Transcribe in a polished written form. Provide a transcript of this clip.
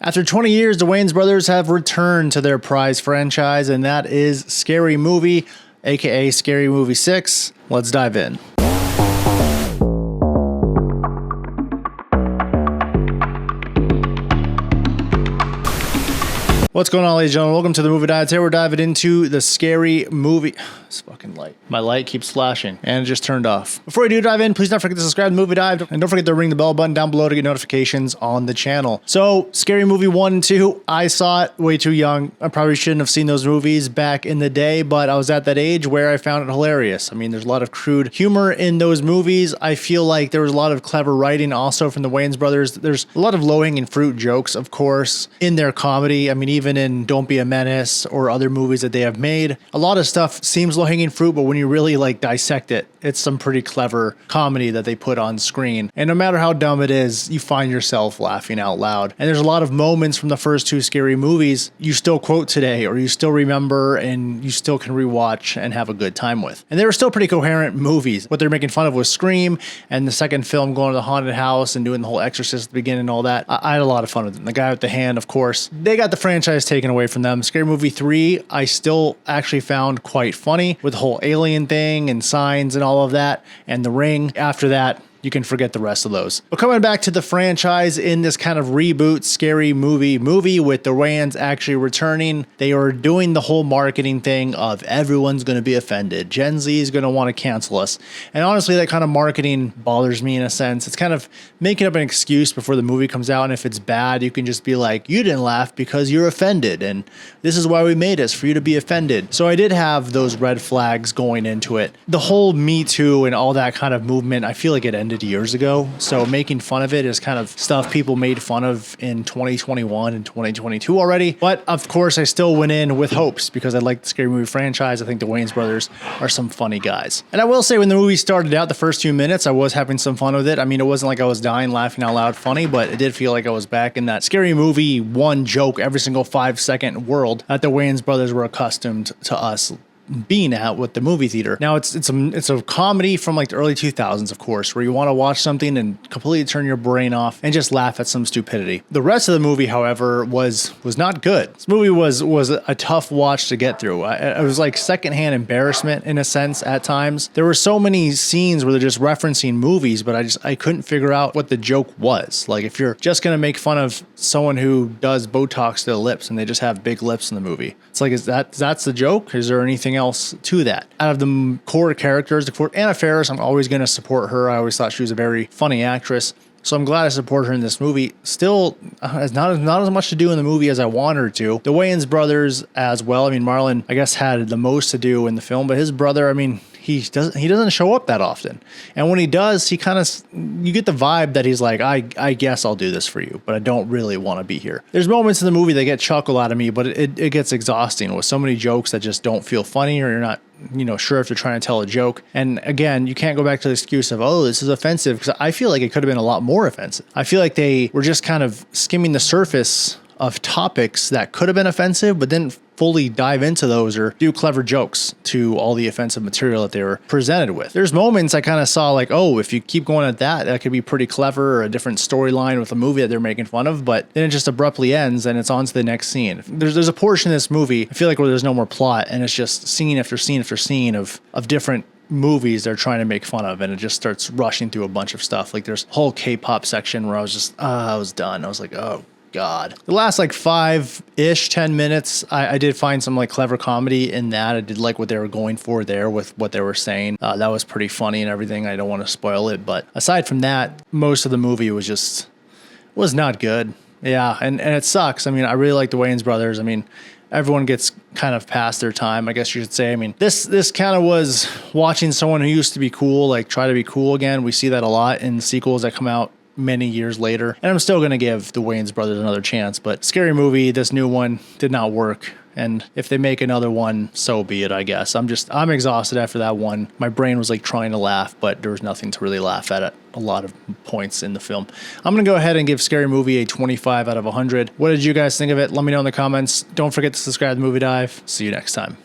After 20 years, the Wayans brothers have returned to their prize franchise, and that is Scary Movie, aka Scary Movie 6. Let's dive in. What's going on, ladies and gentlemen? Welcome to the Movie Dive. Today we're diving into the Scary Movie. It's fucking light. My light keeps flashing and it just turned off. Before we do dive in, please don't forget to subscribe to the Movie Dive and don't forget to ring the bell button down below to get notifications on the channel. So, Scary Movie 1 and 2, I saw it way too young. I probably shouldn't have seen those movies back in the day, but I was at that age where I found it hilarious. I mean, there's a lot of crude humor in those movies. I feel like there was a lot of clever writing also from the Wayans brothers. There's a lot of low-hanging fruit jokes, of course, in their comedy. I mean, even in Don't Be a Menace or other movies that they have made, a lot of stuff seems low-hanging fruit, but when you really like dissect it, it's some pretty clever comedy that they put on screen. And no matter how dumb it is, you find yourself laughing out loud. And there's a lot of moments from the first two Scary movies you still quote today, or you still remember and you still can rewatch and have a good time with. And they were still pretty coherent movies. What they're making fun of was Scream, and the second film going to the haunted house and doing the whole Exorcist at the beginning and all that. I had a lot of fun with them. The guy with the hand, of course. They got the franchise taken away from them. Scary Movie 3, I still actually found quite funny with the whole alien thing and signs and all of that, and The Ring. After that, you can forget the rest of those. But coming back to the franchise in this kind of reboot Scary Movie with the Wayans actually returning, they are doing the whole marketing thing of everyone's going to be offended. Gen Z is going to want to cancel us. And honestly, that kind of marketing bothers me in a sense. It's kind of making up an excuse before the movie comes out, and if it's bad, you can just be like, you didn't laugh because you're offended, and this is why we made this, for you to be offended. So I did have those red flags going into it. The whole Me Too and all that kind of movement, I feel like it ended years ago, so making fun of it is kind of stuff people made fun of in 2021 and 2022 already. But of course, I still went in with hopes because I like the Scary Movie franchise. I think the Wayans brothers are some funny guys. And I will say, when the movie started out, the first 2 minutes, I was having some fun with it. I mean, it wasn't like I was dying laughing out loud funny, but it did feel like I was back in that Scary Movie 1 joke every single 5-second world that the Wayans brothers were accustomed to us being at with the movie theater. Now it's a comedy from like the early 2000s, of course, where you want to watch something and completely turn your brain off and just laugh at some stupidity. The rest of the movie, however, was not good. This movie was a tough watch to get through. It was like secondhand embarrassment in a sense at times. There were so many scenes where they're just referencing movies, but I couldn't figure out what the joke was. Like, if you're just gonna make fun of someone who does Botox to the lips and they just have big lips in the movie, it's like, that's the joke? Is there anything else to that? Out of the core characters, Anna Farris, I'm always going to support her. I always thought she was a very funny actress, so I'm glad I support her in this movie. Still has not as much to do in the movie as I want her to. The Wayans brothers as well. I mean, Marlon, I guess, had the most to do in the film, but his brother, I mean, he doesn't show up that often. And when he does, he kind of, you get the vibe that he's like, I guess I'll do this for you, but I don't really want to be here. There's moments in the movie that get chuckle out of me, but it gets exhausting with so many jokes that just don't feel funny, or you're not, sure if they're trying to tell a joke. And again, you can't go back to the excuse of, oh, this is offensive, because I feel like it could have been a lot more offensive. I feel like they were just kind of skimming the surface of topics that could have been offensive, but didn't fully dive into those or do clever jokes to all the offensive material that they were presented with. There's moments I kind of saw like, oh, if you keep going at that could be pretty clever, or a different storyline with a movie that they're making fun of, but then it just abruptly ends and it's on to the next scene. There's a portion of this movie, I feel like, where there's no more plot, and it's just scene after scene after scene of different movies they're trying to make fun of, and it just starts rushing through a bunch of stuff. Like, there's a whole K-pop section where I was just, I was done. I was like, oh God. The last like 5-ish, 10 minutes, I did find some like clever comedy in that. I did like what they were going for there with what they were saying. That was pretty funny and everything. I don't want to spoil it, but aside from that, most of the movie was not good. Yeah, and it sucks. I mean, I really like the Wayans brothers. I mean, everyone gets kind of past their time, I guess you should say. I mean, this kind of was watching someone who used to be cool, like, try to be cool again. We see that a lot in sequels that come out many years later. And I'm still going to give the Wayans brothers another chance, but Scary Movie, this new one, did not work. And if they make another one, so be it, I guess. I'm exhausted after that one. My brain was like trying to laugh, but there was nothing to really laugh at a lot of points in the film. I'm going to go ahead and give Scary Movie a 25 out of 100. What did you guys think of it? Let me know in the comments. Don't forget to subscribe to Movie Dive. See you next time.